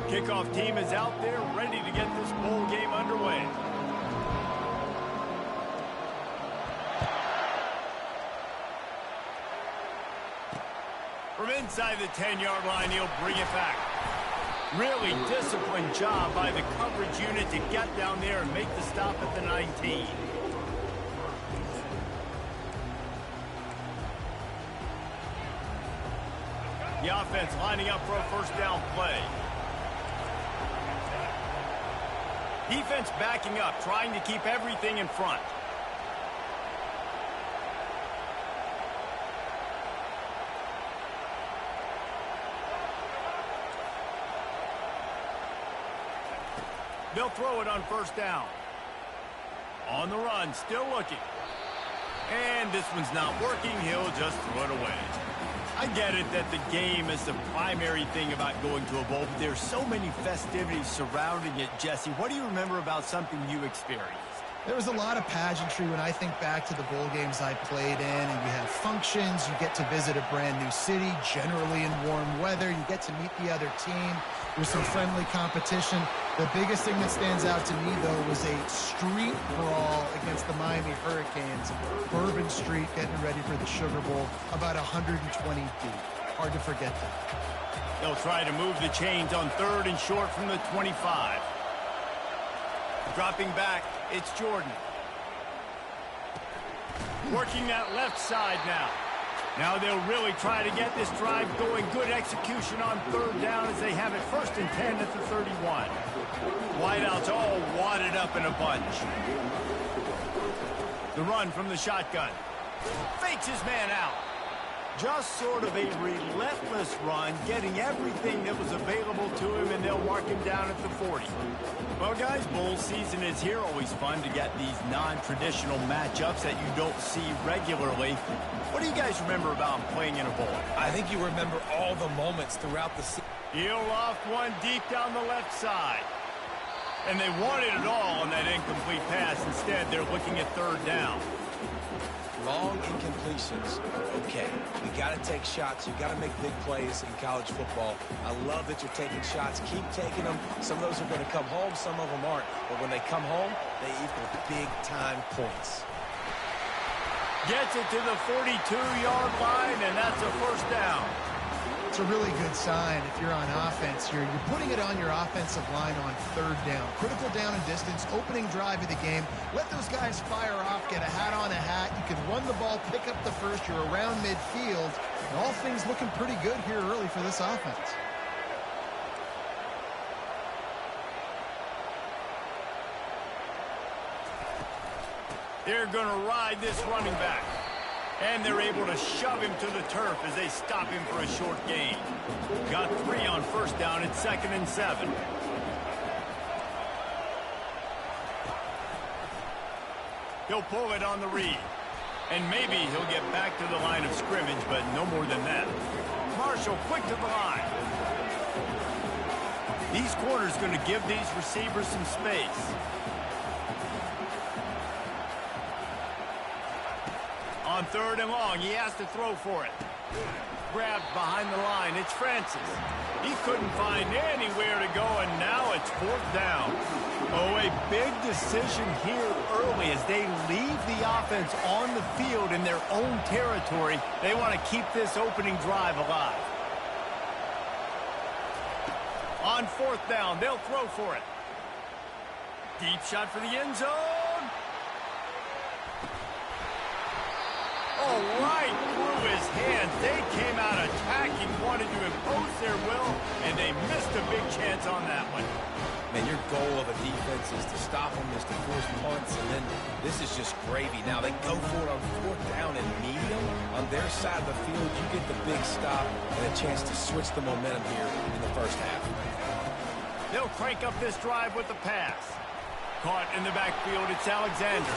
Kickoff team is out there ready to get this bowl game underway. From inside the 10-yard line, he'll bring it back. Really disciplined job by the coverage unit to get down there and make the stop at the 19. The offense lining up for a first down play. Defense backing up, trying to keep everything in front. They'll throw it on first down. On the run, still looking. And this one's not working. He'll just throw it away. I get it that the game is the primary thing about going to a bowl, but there's so many festivities surrounding it. Jesse, what do you remember about something you experienced? There was a lot of pageantry when I think back to the bowl games I played in, and you have functions, you get to visit a brand new city, generally in warm weather, you get to meet the other team, there's some friendly competition. The biggest thing that stands out to me, though, was a street brawl against the Miami Hurricanes. Bourbon Street getting ready for the Sugar Bowl, about 120 deep. Hard to forget that. They'll try to move the chains on third and short from the 25. Dropping back, it's Jordan. Working that left side now. Now they'll really try to get this drive going. Good execution on third down as they have it first and 10 at the 31. Wideouts all wadded up in a bunch. The run from the shotgun. Fakes his man out. Just sort of a relentless run, getting everything that was available to him, and they'll mark him down at the 40. Well, guys, bowl season is here. Always fun to get these non-traditional matchups that you don't see regularly. What do you guys remember about playing in a bowl? I think you remember all the moments throughout the season. He'll loft one deep down the left side. And they wanted it all on that incomplete pass. Instead, they're looking at third down. Long incompletions. Okay, you got to take shots. You got to make big plays in college football. I love that you're taking shots. Keep taking them. Some of those are going to come home. Some of them aren't. But when they come home, they equal big-time points. Gets it to the 42-yard line, and that's a first down. It's a really good sign if you're on offense. You're putting it on your offensive line on third down. Critical down and distance, opening drive of the game. Let those guys fire off, get a hat on a hat. You can run the ball, pick up the first. You're around midfield. And all things looking pretty good here early for this offense. They're going to ride this running back. And they're able to shove him to the turf as they stop him for a short gain. Got 3 on first down. It's 2nd and 7. He'll pull it on the read. And maybe he'll get back to the line of scrimmage, but no more than that. Marshall quick to the line. These corners going to give these receivers some space. On third and long, he has to throw for it. Grabbed behind the line, it's Francis. He couldn't find anywhere to go, and now it's fourth down. Oh, a big decision here early as they leave the offense on the field in their own territory. They want to keep this opening drive alive. On fourth down, they'll throw for it. Deep shot for the end zone. Oh, right through his hands. They came out attacking, wanted to impose their will, and they missed a big chance on that one. Man, your goal of a defense is to stop them, is to force punts, and then this is just gravy. Now they go for it on fourth down and medium. On their side of the field, you get the big stop and a chance to switch the momentum here in the first half. They'll crank up this drive with the pass. Caught in the backfield, it's Alexander.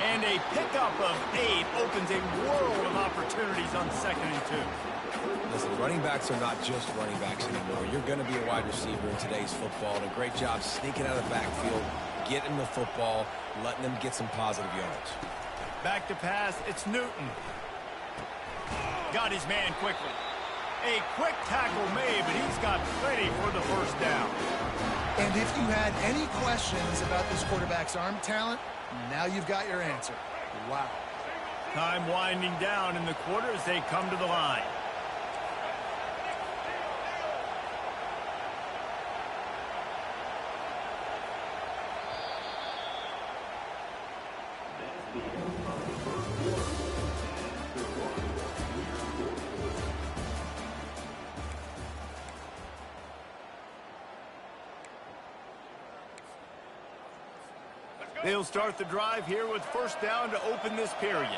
And a pickup of 8 opens a world of opportunities on 2nd and 2. Listen, running backs are not just running backs anymore. You're going to be a wide receiver in today's football. And a great job sneaking out of the backfield, getting the football, letting them get some positive yards. Back to pass, it's Newton. Got his man quickly. A quick tackle made, but he's got plenty for the first down. And if you had any questions about this quarterback's arm talent, now you've got your answer. Wow. Time winding down in the quarter as they come to the line. They'll start the drive here with first down to open this period.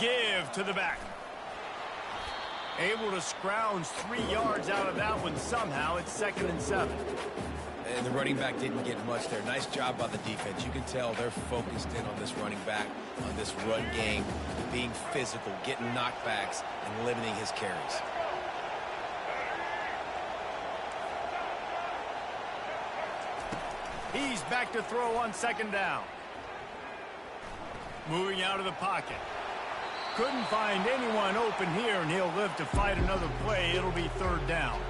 Give to the back. Able to scrounge 3 yards out of that one somehow. It's 2nd and 7. And the running back didn't get much there. Nice job by the defense. You can tell they're focused in on this running back, on this run game, being physical, getting knockbacks, and limiting his carries. He's back to throw on 2nd down. Moving out of the pocket. Couldn't find anyone open here, and he'll live to fight another play. It'll be 3rd down.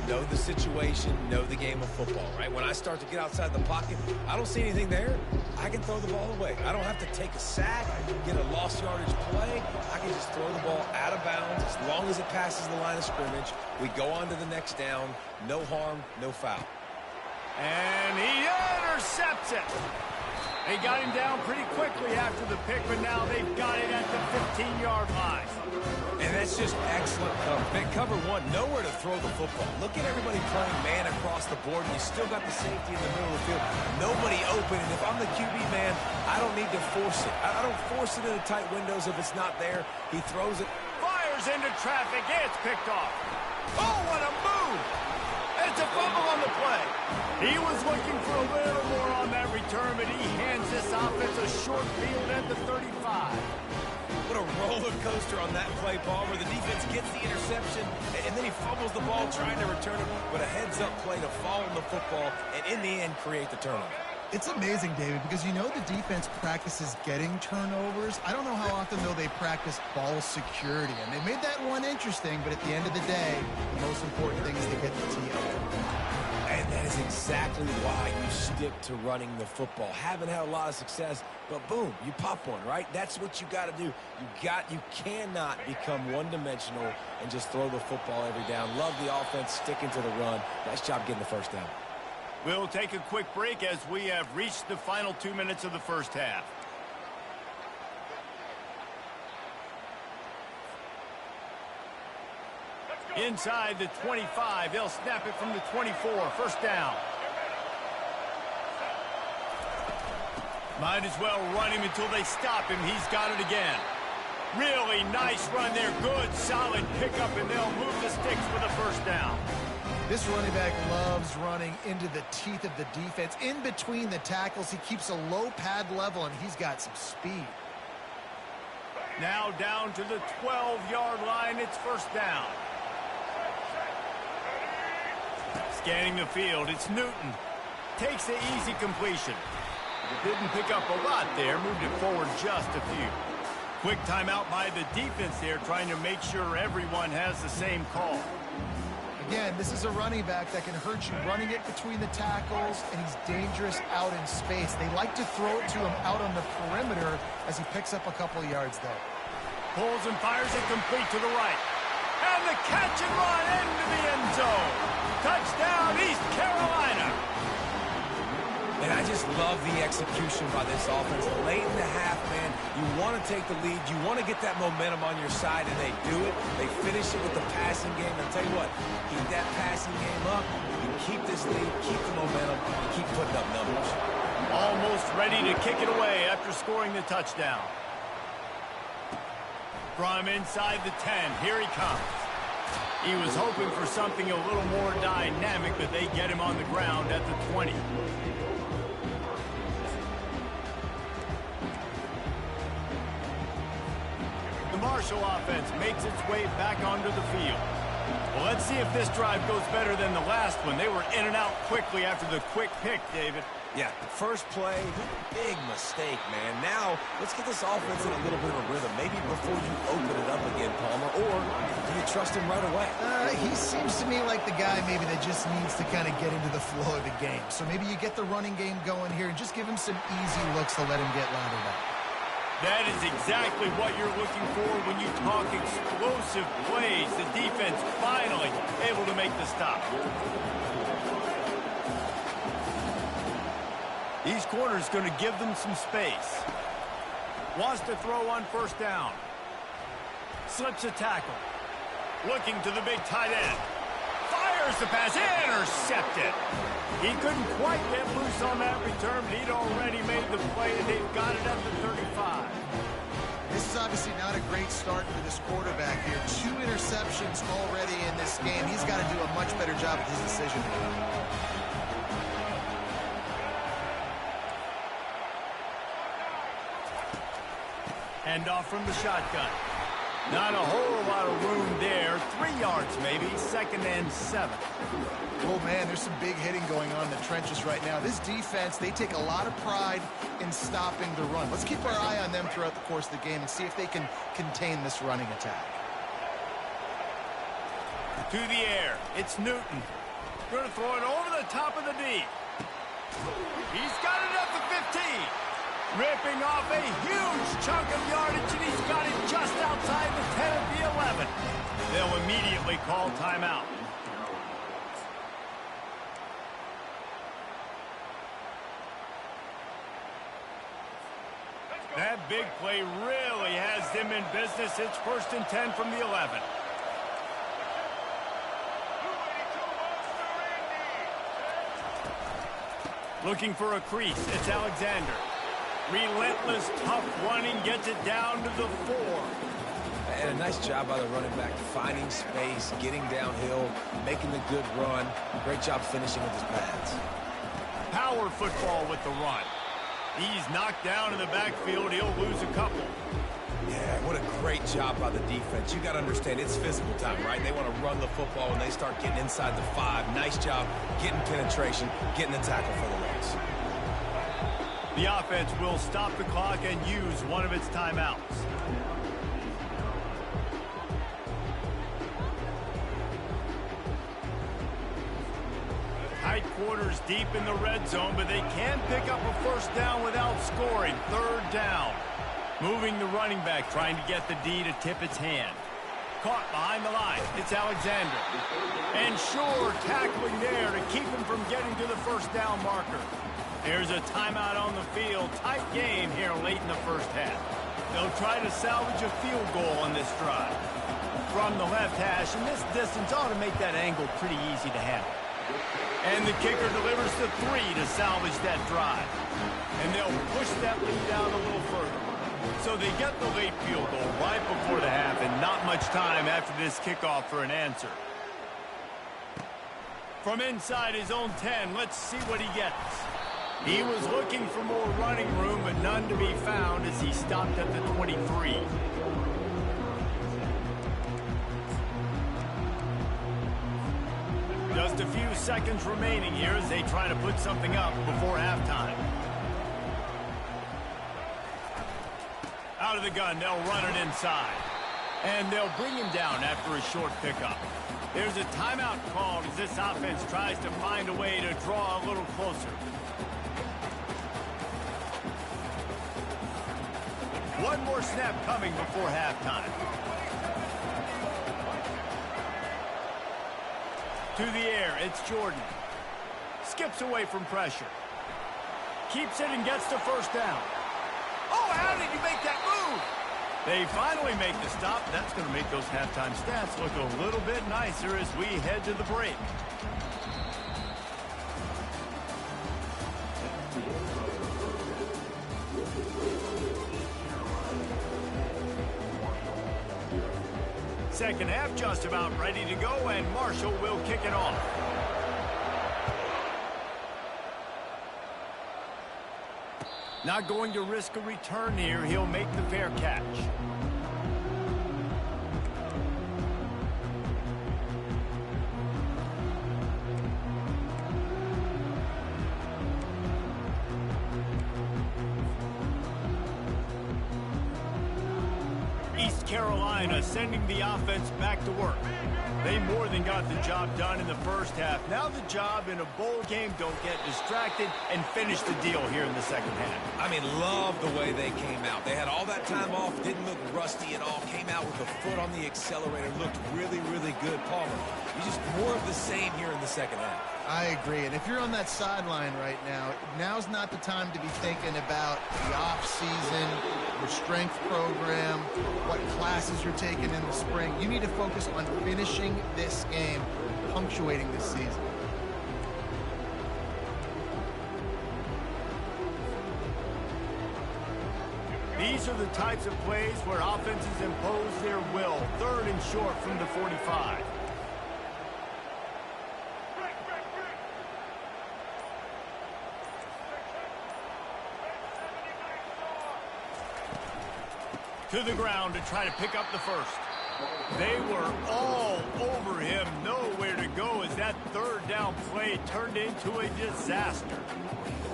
Know the situation, know the game of football, right? When I start to get outside the pocket, I don't see anything there, I can throw the ball away. I don't have to take a sack, get a lost yardage play. I can just throw the ball out of bounds as long as it passes the line of scrimmage. We go on to the next down. No harm, no foul. And he intercepts it. They got him down pretty quickly after the pick, but now they've got it at the 15-yard line. And that's just excellent cover. Big cover one, nowhere to throw the football. Look at everybody playing man across the board, and you still got the safety in the middle of the field. Nobody open, and if I'm the QB man, I don't need to force it. I don't force it into tight windows if it's not there. He throws it. Fires into traffic. It's picked off. Oh, what a move! It's a fumble on the play. He was looking for a little more on that return, but he hands this offense a short field at the 35. What a roller coaster on that play, Paul, where the defense gets the interception, and then he fumbles the ball trying to return it, but a heads-up play to fall on the football, and in the end, create the turnover. It's amazing, David, because you know the defense practices getting turnovers. I don't know how often, though, they practice ball security. And they made that one interesting, but at the end of the day, the most important thing is they get the TO. And that is exactly why you stick to running the football. Haven't had a lot of success, but boom, you pop one, right? That's what you got to do. You cannot become one-dimensional and just throw the football every down. Love the offense, sticking to the run. Nice job getting the first down. We'll take a quick break as we have reached the final 2 minutes of the first half. Inside the 25, they'll snap it from the 24. First down. Might as well run him until they stop him. He's got it again. Really nice run there. Good, solid pickup, and they'll move the sticks for the first down. This running back loves running into the teeth of the defense. In between the tackles, he keeps a low pad level, and he's got some speed. Now down to the 12-yard line. It's first down. Scanning the field, it's Newton. Takes the easy completion. Didn't pick up a lot there. Moved it forward just a few. Quick timeout by the defense there, trying to make sure everyone has the same call. Again, this is a running back that can hurt you running it between the tackles, and he's dangerous out in space. They like to throw it to him out on the perimeter as he picks up a couple of yards there. Pulls and fires it complete to the right. And the catch and run into the end zone. Touchdown, East Carolina. And I just love the execution by this offense. Late in the half, man, you want to take the lead. You want to get that momentum on your side, and they do it. They finish it with the passing game. And I'll tell you what, keep that passing game up. You keep this lead, keep the momentum, and keep putting up numbers. Almost ready to kick it away after scoring the touchdown. From inside the 10, here he comes. He was hoping for something a little more dynamic, but they get him on the ground at the 20. The Marshall offense makes its way back onto the field. Well, let's see if this drive goes better than the last one. They were in and out quickly after the quick pick, David. Yeah, first play, big mistake, man. Now, let's get this offense in a little bit of a rhythm. Maybe before you open it up again, Palmer, or do you trust him right away? He seems to me like the guy maybe that just needs to kind of get into the flow of the game. So maybe you get the running game going here and just give him some easy looks to let him get lathered up. That is exactly what you're looking for when you talk explosive plays. The defense finally able to make the stop. These corners going to give them some space. Wants to throw on first down. Slips a tackle. Looking to the big tight end. Fires the pass. Intercepted. He couldn't quite get loose on that return, but he'd already made the play, and they've got it at the 35. This is obviously not a great start for this quarterback here. 2 interceptions already in this game. He's got to do a much better job of his decision making. Hand off from the shotgun. Not a whole lot of room there. 3 yards maybe. 2nd and 7. Oh, man, there's some big hitting going on in the trenches right now. This defense, they take a lot of pride in stopping the run. Let's keep our eye on them throughout the course of the game and see if they can contain this running attack. To the air. It's Newton. Going to throw it over the top of the D. He's got it at the 15. Ripping off a huge chunk of yardage, and he's got it just outside the 10 of the 11. They'll immediately call timeout. That big play really has them in business. It's 1st and 10 from the 11. Looking for a crease. It's Alexander. Relentless, tough running, gets it down to the 4. And a nice job by the running back, finding space, getting downhill, making the good run. Great job finishing with his pads. Power football with the run. He's knocked down in the backfield. He'll lose a couple. Yeah, what a great job by the defense. You got to understand, it's physical time, right? They want to run the football when they start getting inside the 5. Nice job getting penetration, getting the tackle for the loss. The offense will stop the clock and use one of its timeouts. Tight quarters deep in the red zone, but they can pick up a first down without scoring. 3rd down. Moving the running back, trying to get the D to tip its hand. Caught behind the line. It's Alexander. And sure, tackling there to keep him from getting to the first down marker. There's a timeout on the field. Tight game here late in the first half. They'll try to salvage a field goal on this drive. From the left hash, and this distance ought to make that angle pretty easy to handle. And the kicker delivers the 3 to salvage that drive. And they'll push that lead down a little further. So they get the late field goal right before the half, and not much time after this kickoff for an answer. From inside his own 10, let's see what he gets. He was looking for more running room, but none to be found as he stopped at the 23. Just a few seconds remaining here as they try to put something up before halftime. Out of the gun, they'll run it inside. And they'll bring him down after a short pickup. There's a timeout called as this offense tries to find a way to draw a little closer. One more snap coming before halftime. To the air, it's Jordan. Skips away from pressure. Keeps it and gets the first down. Oh, how did you make that move? They finally make the stop. That's going to make those halftime stats look a little bit nicer as we head to the break. Second half just about ready to go, and Marshall will kick it off. Not going to risk a return here. He'll make the fair catch. East Carolina sending the offense back to work. They more than got the job done in the first half. Now the job in a bowl game, don't get distracted and finish the deal here in the second half. I mean, love the way they came out. They had all that time off, didn't look rusty at all, came out with a foot on the accelerator, looked really, really good. Palmer, he's just more of the same here in the second half. I agree. And if you're on that sideline right now, now's not the time to be thinking about the off-season, your strength program, what classes you're taking in the spring. You need to focus on finishing this game, punctuating this season. These are the types of plays where offenses impose their will. 3rd and short from the 45. To the ground to try to pick up the first. They were all over him. Nowhere to go as that 3rd down play turned into a disaster.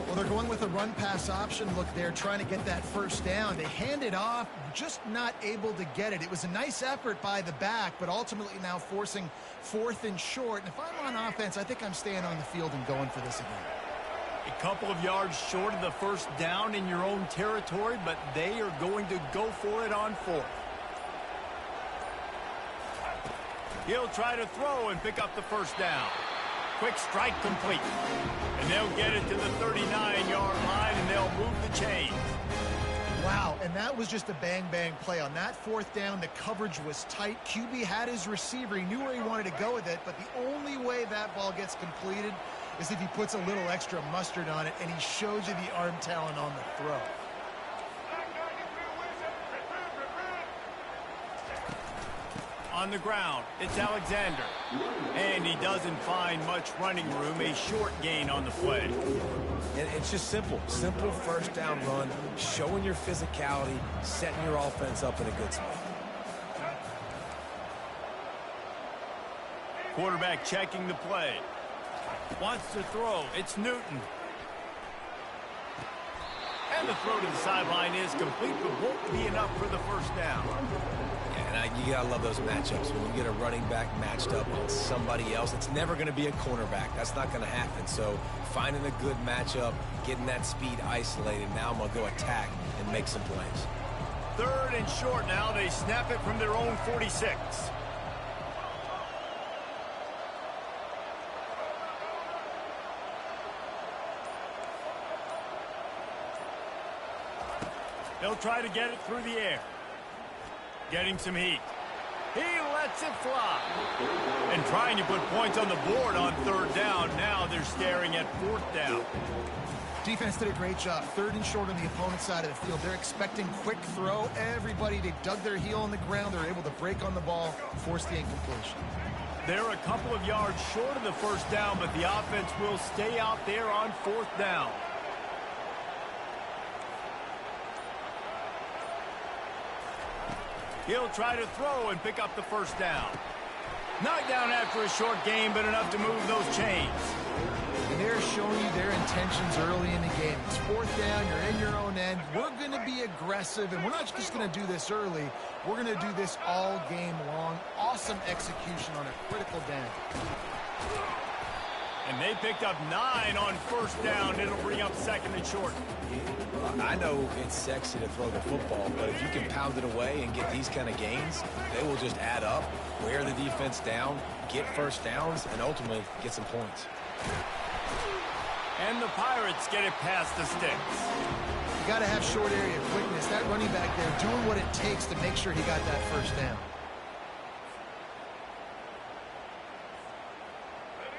Well, they're going with a run-pass option. Look, they're trying to get that first down. They hand it off, just not able to get it. It was a nice effort by the back, but ultimately now forcing 4th and short. And if I'm on offense, I think I'm staying on the field and going for this again. A couple of yards short of the first down in your own territory, but they are going to go for it on 4th. He'll try to throw and pick up the first down. Quick strike complete. And they'll get it to the 39-yard line, and they'll move the chains. Wow, and that was just a bang-bang play. On that 4th down, the coverage was tight. QB had his receiver. He knew where he wanted to go with it, but the only way that ball gets completed is if he puts a little extra mustard on it, and he shows you the arm talent on the throw. On the ground, it's Alexander. And he doesn't find much running room. A short gain on the play. And it's just simple. Simple first down run, showing your physicality, setting your offense up in a good spot. Quarterback checking the play. Wants to throw. It's Newton. And the throw to the sideline is complete, but won't be enough for the first down. Yeah, and you got to love those matchups. When you get a running back matched up on somebody else, it's never going to be a cornerback. That's not going to happen. So finding a good matchup, getting that speed isolated, now I'm going to go attack and make some plays. 3rd and short now. They snap it from their own 46. They'll try to get it through the air. Getting some heat. He lets it fly. And trying to put points on the board on 3rd down. Now they're staring at 4th down. Defense did a great job. 3rd and short on the opponent's side of the field. They're expecting quick throw. Everybody, they dug their heel on the ground. They're able to break on the ball, force the incompletion. They're a couple of yards short of the first down, but the offense will stay out there on 4th down. He'll try to throw and pick up the first down. Knocked down after a short game, but enough to move those chains. And they're showing you their intentions early in the game. It's 4th down, you're in your own end. We're going to be aggressive, and we're not just going to do this early. We're going to do this all game long. Awesome execution on a critical down. And they picked up 9 on first down. It'll bring up 2nd and short. I know it's sexy to throw the football, but if you can pound it away and get these kind of gains, they will just add up, wear the defense down, get first downs, and ultimately get some points. And the Pirates get it past the sticks. You got to have short area quickness. That running back there doing what it takes to make sure he got that first down.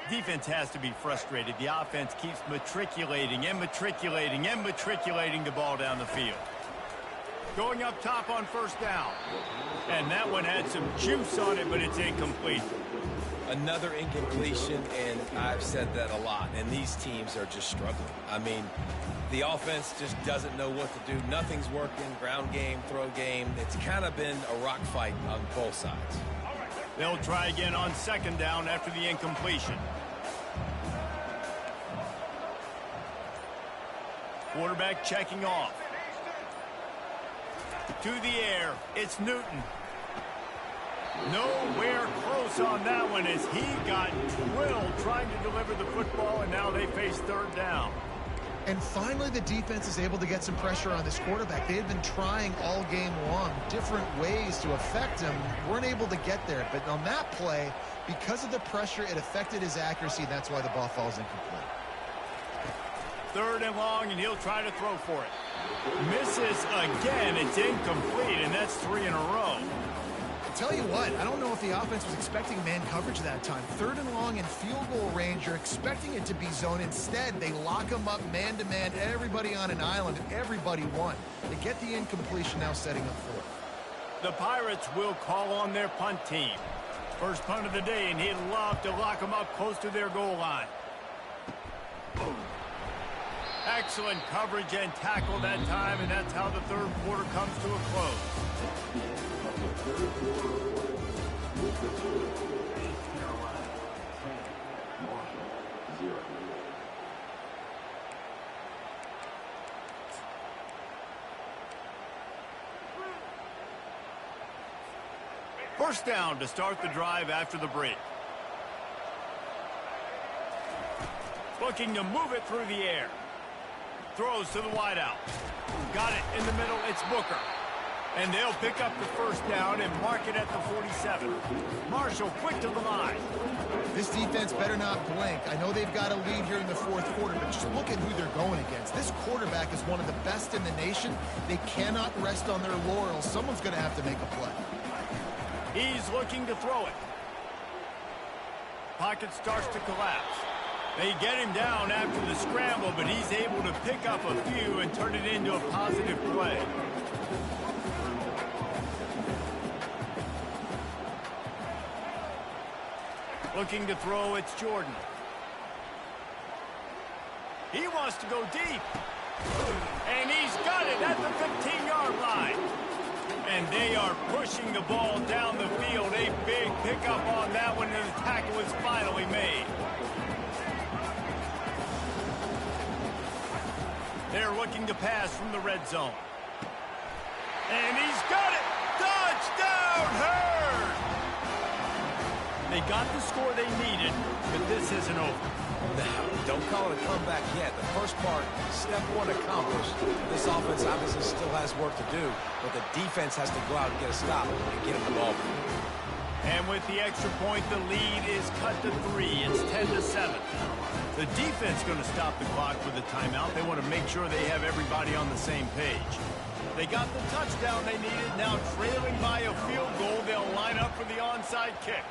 Defense has to be frustrated. The offense keeps matriculating and matriculating and matriculating the ball down the field. Going up top on first down. And that one had some juice on it, but it's incomplete. Another incompletion, and I've said that a lot, and these teams are just struggling. I mean, the offense just doesn't know what to do. Nothing's working. Ground game, throw game. It's kind of been a rock fight on both sides. They'll try again on 2nd down after the incompletion. Quarterback checking off. To the air, it's Newton. Nowhere close on that one as he got drilled trying to deliver the football, and now they face third down. And finally, the defense is able to get some pressure on this quarterback. They had been trying all game long different ways to affect him. Weren't able to get there. But on that play, because of the pressure, it affected his accuracy, and that's why the ball falls incomplete. Third and long, and he'll try to throw for it. Misses again. It's incomplete, and that's 3 in a row. Tell you what, I don't know if the offense was expecting man coverage that time. Third and long in field goal range, you're expecting it to be zone. Instead, they lock them up man-to-man, everybody on an island, and everybody won. They get the incompletion, now setting up fourth. The Pirates will call on their punt team. First punt of the day, and he'd love to lock them up close to their goal line. Excellent coverage and tackle that time, and that's how the third quarter comes to a close. First down to start the drive after the break. Looking to move it through the air. Throws to the wideout. Got it in the middle. It's Booker. And they'll pick up the first down and mark it at the 47. Marshall quick to the line. This defense better not blink. I know they've got a lead here in the fourth quarter, but just look at who they're going against. This quarterback is one of the best in the nation. They cannot rest on their laurels. Someone's going to have to make a play. He's looking to throw it. Pocket starts to collapse. They get him down after the scramble, but he's able to pick up a few and turn it into a positive play. Looking to throw, it's Jordan. He wants to go deep. And he's got it at the 15-yard line. And they are pushing the ball down the field. A big pickup on that one, and the tackle is finally made. They're looking to pass from the red zone. And he's got it! Touchdown, Hurd! They got the score they needed, but this isn't over. Don't call it a comeback yet. The first part, step one accomplished. This offense obviously still has work to do, but the defense has to go out and get a stop and get them the ball. And with the extra point, the lead is cut to 3. It's 10-7. The defense going to stop the clock with a timeout. They want to make sure they have everybody on the same page. They got the touchdown they needed. Now trailing by a field goal, they'll line up for the onside kick.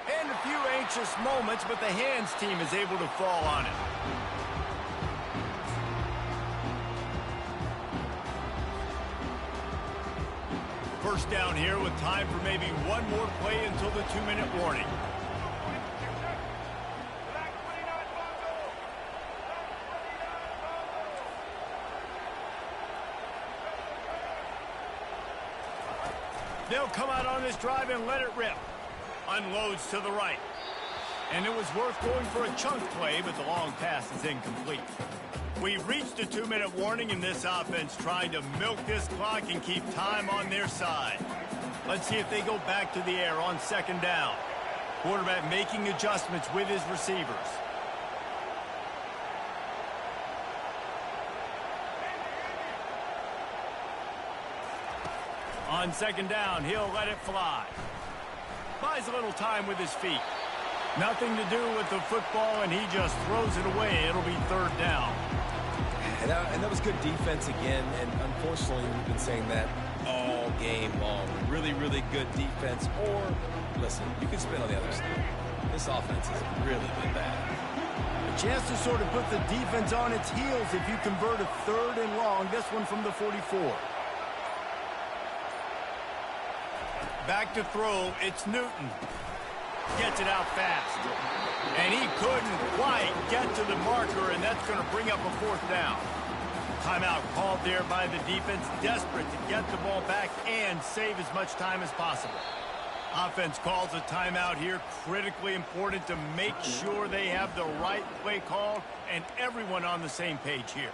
And a few anxious moments, but the hands team is able to fall on it. First down here with time for maybe one more play until the 2-minute warning. They'll come out on this drive and let it rip. Unloads to the right. And it was worth going for a chunk play, but the long pass is incomplete. We've reached a 2-minute warning, and this offense trying to milk this clock and keep time on their side. Let's see if they go back to the air on second down. Quarterback making adjustments with his receivers. On second down, he'll let it fly. Buys a little time with his feet. Nothing to do with the football, and he just throws it away. It'll be third down. And that was good defense again, and unfortunately we've been saying that all game long. Really, really good defense. Or, listen, you can spin on the other side. This offense has really been bad. A chance to sort of put the defense on its heels if you convert a third and long. This one from the 44. Back to throw, it's Newton. Gets it out fast. And he couldn't quite get to the marker, and that's going to bring up a fourth down. Timeout called there by the defense, desperate to get the ball back and save as much time as possible. Offense calls a timeout here, critically important to make sure they have the right play called and everyone on the same page here.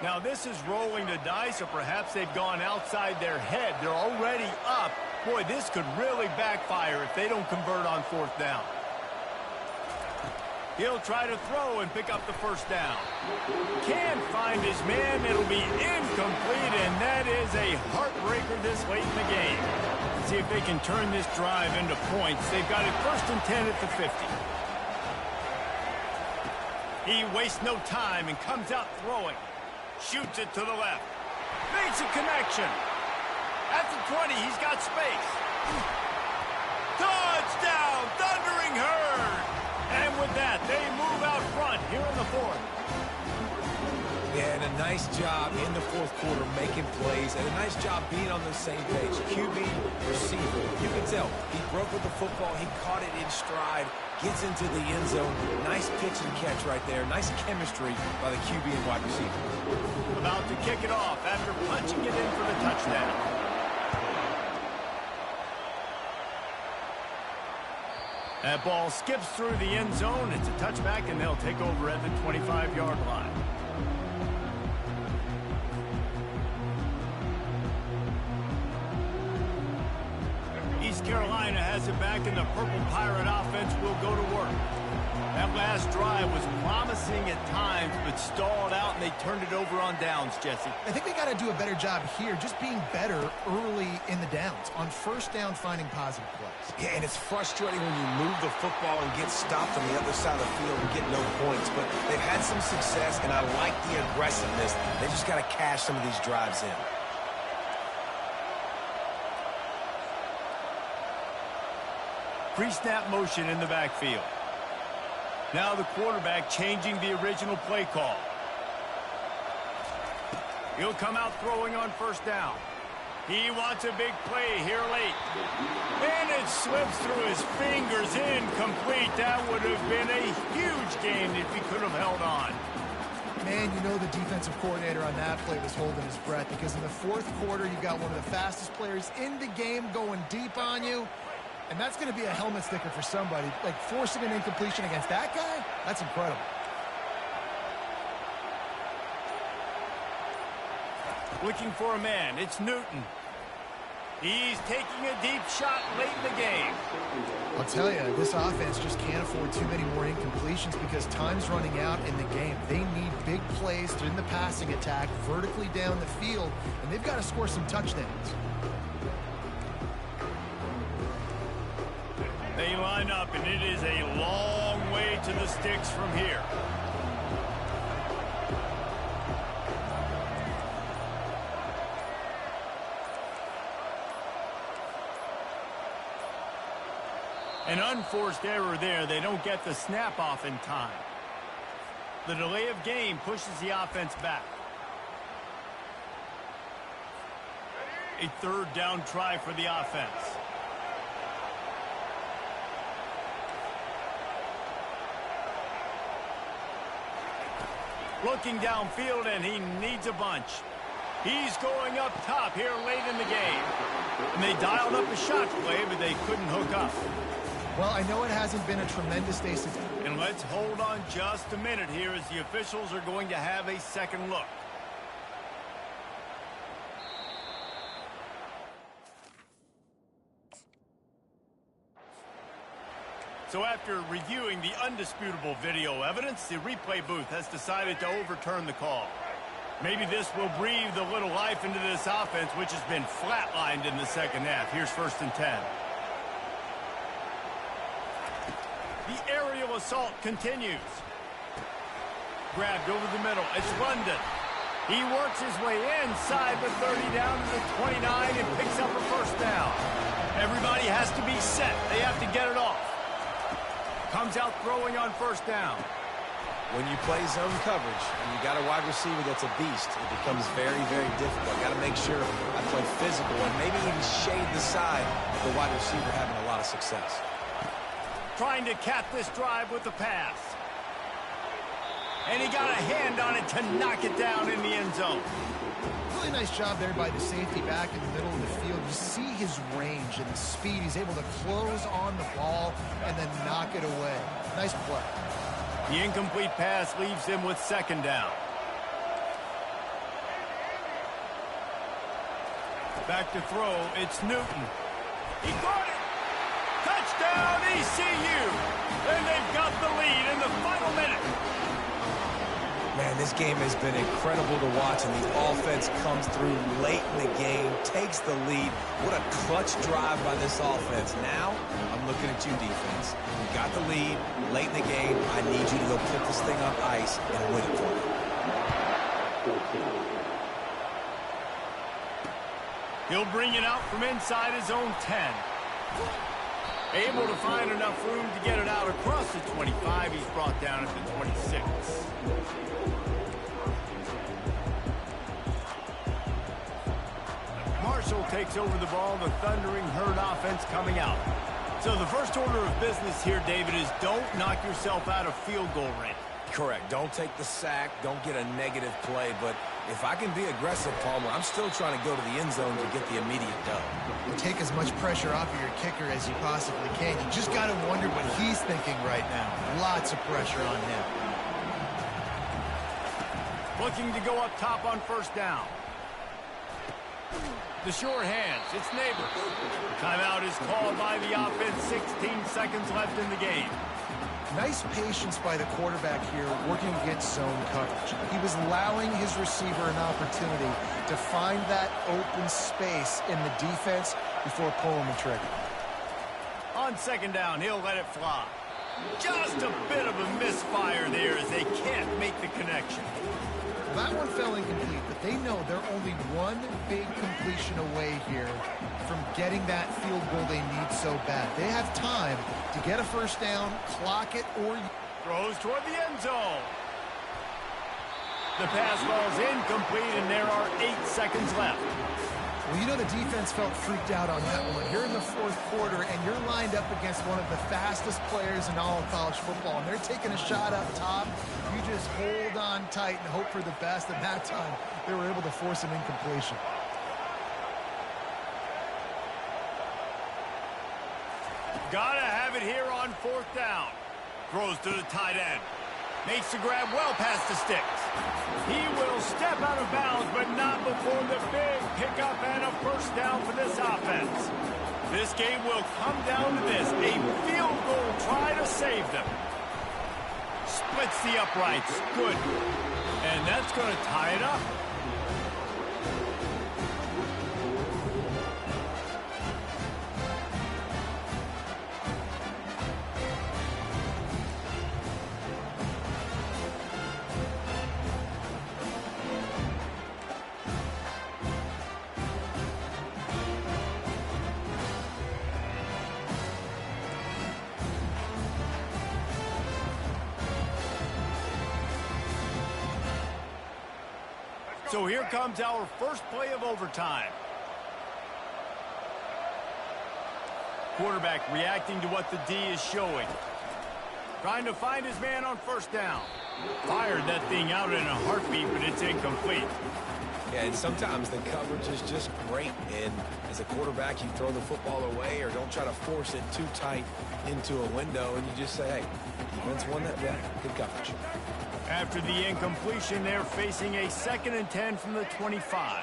Now, this is rolling the dice, or perhaps they've gone outside their head. They're already up. Boy, this could really backfire if they don't convert on fourth down. He'll try to throw and pick up the first down. Can't find his man. It'll be incomplete, and that is a heartbreaker this late in the game. See if they can turn this drive into points. They've got it 1st and 10 at the 50. He wastes no time and comes out throwing. Shoots it to the left. Makes a connection. At the 20, he's got space. Touchdown, Thundering Herd! And with that, they move out front here in the fourth. Yeah, and a nice job in the fourth quarter making plays, and a nice job being on the same page. QB, receiver, you can tell he broke with the football, he caught it in stride, gets into the end zone. Nice pitch and catch right there. Nice chemistry by the QB and wide receiver. About to kick it off after punching it in for the touchdown. That ball skips through the end zone. It's a touchback, and they'll take over at the 25-yard line. East Carolina has it back, and the Purple Pirate offense will go to work. That last drive was promising at times, but stalled out, and they turned it over on downs, Jesse. I think they got to do a better job here, just being better early in the downs. On first down, finding positive plays. Yeah, and it's frustrating when you move the football and get stopped on the other side of the field and get no points. But they've had some success, and I like the aggressiveness. They just got to cash some of these drives in. Pre-snap motion in the backfield. Now the quarterback changing the original play call. He'll come out throwing on first down. He wants a big play here late. And it slips through his fingers, incomplete. That would have been a huge gain if he could have held on. Man, you know the defensive coordinator on that play was holding his breath, because in the fourth quarter, you've got one of the fastest players in the game going deep on you. And that's going to be a helmet sticker for somebody. Like, forcing an incompletion against that guy, that's incredible. Looking for a man, it's Newton. He's taking a deep shot late in the game. I'll tell you, this offense just can't afford too many more incompletions because time's running out in the game. They need big plays in the passing attack, vertically down the field, and they've got to score some touchdowns. They line up, and it is a long way to the sticks from here. An unforced error there. They don't get the snap off in time. The delay of game pushes the offense back. A third down try for the offense. Looking downfield, and he needs a bunch. He's going up top here late in the game. And they dialed up a shot play, but they couldn't hook up. Well, I know it hasn't been a tremendous day since. And let's hold on just a minute here as the officials are going to have a second look. So after reviewing the undisputable video evidence, the replay booth has decided to overturn the call. Maybe this will breathe a little life into this offense, which has been flatlined in the second half. Here's 1st and 10. The aerial assault continues. Grabbed over the middle. It's London. He works his way inside the 30 down to the 29 and picks up a first down. Everybody has to be set. They have to get it off. Comes out throwing on first down. When you play zone coverage and you got a wide receiver that's a beast, it becomes very, very difficult. Got to make sure I play physical and maybe even shade the side of the wide receiver having a lot of success. Trying to cap this drive with the pass. And he got a hand on it to knock it down in the end zone. Really nice job there by the safety back in the middle of the field. You see his range and the speed. He's able to close on the ball and then knock it away. Nice play. The incomplete pass leaves him with second down. Back to throw, it's Newton. He caught it! Touchdown, ECU! And they've got the lead in the final minute. Man, this game has been incredible to watch, and the offense comes through late in the game, takes the lead. What a clutch drive by this offense. Now, I'm looking at you, defense. You got the lead late in the game. I need you to go put this thing on ice and win it for me. He'll bring it out from inside his own 10. Able to find enough room to get it out across the 25. He's brought down at the 26. Marshall takes over the ball. The Thundering Herd offense coming out. So the first order of business here, David, is don't knock yourself out of field goal range. Correct. Don't take the sack. Don't get a negative play. But if I can be aggressive, Palmer, I'm still trying to go to the end zone to get the immediate dub. Take as much pressure off of your kicker as you possibly can. You just got to wonder what he's thinking right now. Lots of pressure on him. Looking to go up top on first down. The short hands. It's Neighbors. Timeout is called by the offense. 16 seconds left in the game. Nice patience by the quarterback here working against zone coverage. He was allowing his receiver an opportunity to find that open space in the defense before pulling the trigger. On second down, he'll let it fly. Just a bit of a misfire there as they can't make the connection. Well, that one fell incomplete, but they know they're only one big completion away here from getting that field goal they need so bad. They have time to get a first down, clock it, or... Throws toward the end zone. The pass ball's incomplete, and there are 8 seconds left. Well, you know the defense felt freaked out on that one. You're in the fourth quarter, and you're lined up against one of the fastest players in all of college football, and they're taking a shot up top. You just hold on tight and hope for the best, and that time they were able to force an incompletion. Gotta have it here on fourth down. Throws to the tight end. Makes the grab well past the sticks. He will step out of bounds, but not before the big pickup and a first down for this offense. This game will come down to this. A field goal try to save them. Splits the uprights. Good. And that's going to tie it up. So here comes our first play of overtime. Quarterback reacting to what the D is showing. Trying to find his man on first down. Fired that thing out in a heartbeat, but it's incomplete. Yeah, and sometimes the coverage is just great. And as a quarterback, you throw the football away or don't try to force it too tight into a window, and you just say, hey, defense won that bet. Good coverage. After the incompletion, they're facing a 2nd and 10 from the 25.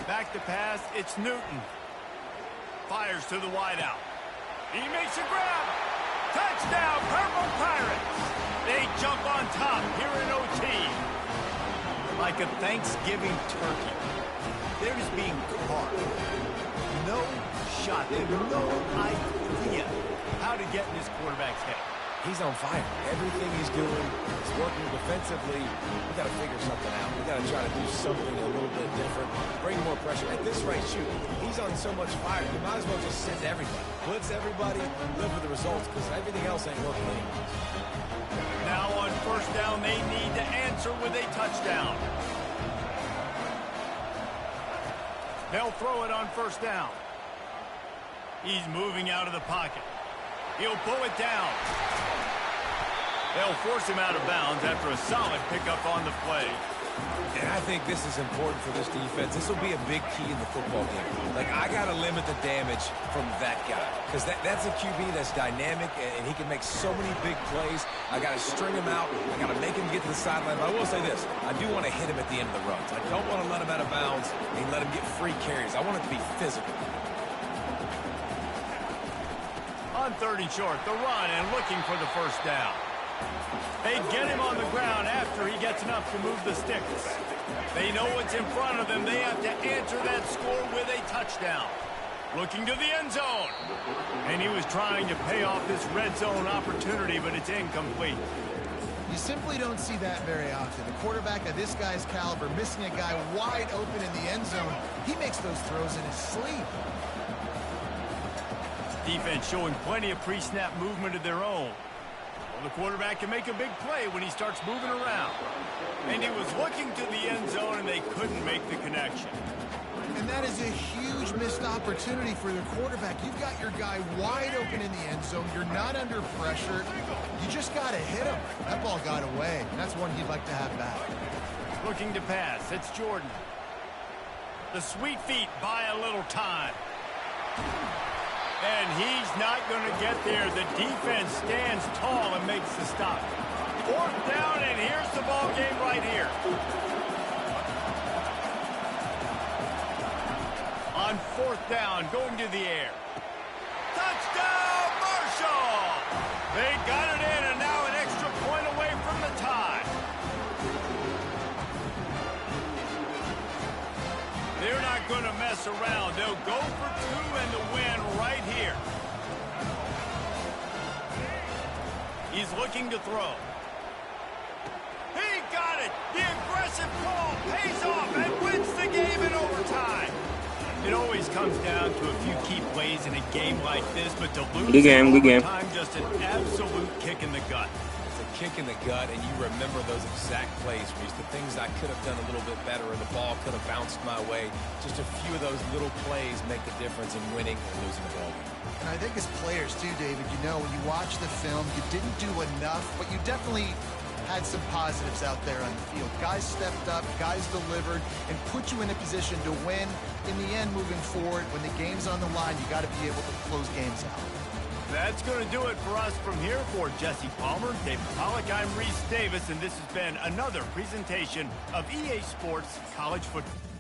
Back to pass, it's Newton. Fires to the wideout. He makes a grab. Touchdown, Purple Pirates. They jump on top here in OT. Like a Thanksgiving turkey. They're just being carved. No shot. They have no idea how to get in this quarterback's head. He's on fire. Everything he's doing is working defensively. We got to figure something out. We got to try to do something a little bit different. Bring more pressure. At this rate, shoot, he's on so much fire. You might as well just send everybody. Blitz everybody, live with the results, because everything else ain't working anymore. Now on first down, they need to answer with a touchdown. They'll throw it on first down. He's moving out of the pocket. He'll pull it down. They'll force him out of bounds after a solid pickup on the play. And I think this is important for this defense. This will be a big key in the football game. Like, I got to limit the damage from that guy because that's a QB that's dynamic, and he can make so many big plays. I got to string him out. I got to make him get to the sideline. But I will say this. I do want to hit him at the end of the runs. I don't want to let him out of bounds and let him get free carries. I want it to be physical. On 30 short, the run and looking for the first down. They get him on the ground after he gets enough to move the sticks. They know what's in front of them. They have to answer that score with a touchdown. Looking to the end zone. And he was trying to pay off this red zone opportunity, but it's incomplete. You simply don't see that very often. A quarterback of this guy's caliber missing a guy wide open in the end zone. He makes those throws in his sleep. Defense showing plenty of pre-snap movement of their own. Well, the quarterback can make a big play when he starts moving around. And he was looking to the end zone, and they couldn't make the connection. And that is a huge missed opportunity for the quarterback. You've got your guy wide open in the end zone. You're not under pressure. You just got to hit him. That ball got away. That's one he'd like to have back. Looking to pass. It's Jordan. The sweet feet buy a little time. And he's not going to get there. The defense stands tall and makes the stop. Fourth down, and here's the ball game right here. On fourth down, going to the air. Touchdown, Marshall! They got it in, and now an extra point away from the tie. They're not going to mess around. They'll go for two and the win right here. He's looking to throw. He got it. The aggressive call pays off and wins the game in overtime. It always comes down to a few key plays in a game like this, but to lose in overtime, just an absolute kick in the gut. Kick in the gut, and you remember those exact plays, Reese. The things I could have done a little bit better, and the ball could have bounced my way. Just a few of those little plays make the difference in winning or losing the ball game. And I think as players, too, David, you know, when you watch the film, you didn't do enough, but you definitely had some positives out there on the field. Guys stepped up, guys delivered, and put you in a position to win. In the end, moving forward, when the game's on the line, you got to be able to close games out. That's going to do it for us from here. For Jesse Palmer, David Pollack, I'm Reese Davis, and this has been another presentation of EA Sports College Football.